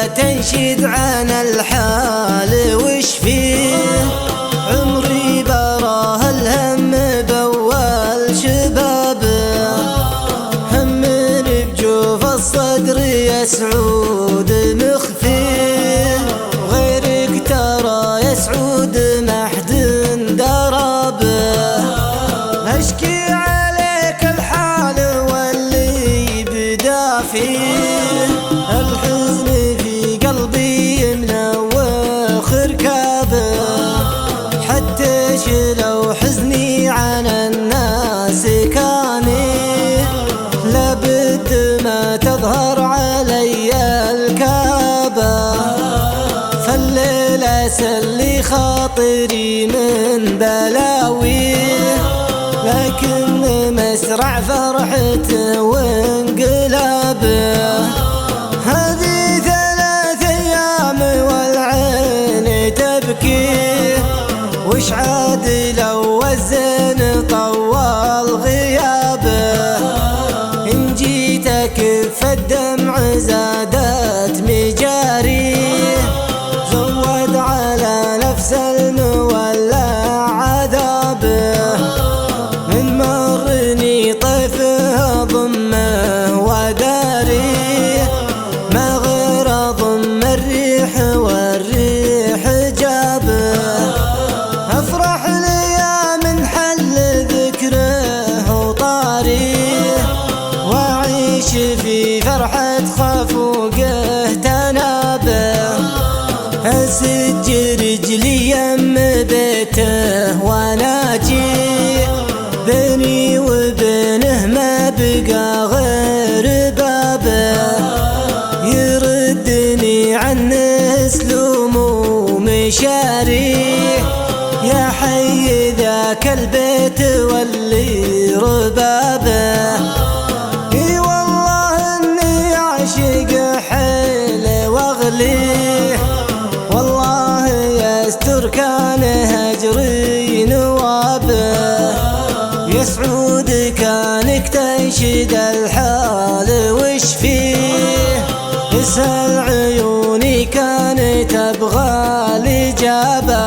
تنشد عن الحال وش فيه. عمري براه الهم بأول شبابه، همني بجوف الصدر يا سعود مخفيه. غيرك ترى يا سعود ما حد دربه. أشكي عليك الحال واللي بدا فيه، الحزن في قلبي منوخ ركابه. حتى شلو حزني عن الناس كاني، لابد ما تظهر علي الكابه. فالليلة سلي خاطري من بلاويه، لكن مسرع فرحته وانقلابه. هذه 3 أيام والعين تبكي، وش عاد لو الزين طول غيابه. إن جيتك فالدمع زادت مجاريه، زود على نفس المولع عذابه. من مرني طيفه ضمه وداريه، ما غير ضم الريح والريح جابه. أفرح لي من حل ذكره وطاريه، وأعيش في فرحة خفوقه تنابه. أسج رجلي يم بيته وناجي، بيني وبينه ما بقى غير بابه. يردني عنه سلوم ومشاريه، يا حي ذاك البيت واللي ربابه. اي والله اني عاشق حيل واغليه، والله يستر كان هجري نوابه. يا سعود كانك تنشد الحال وش فيه، اسأل عيوني كانت تبغى الإجابة.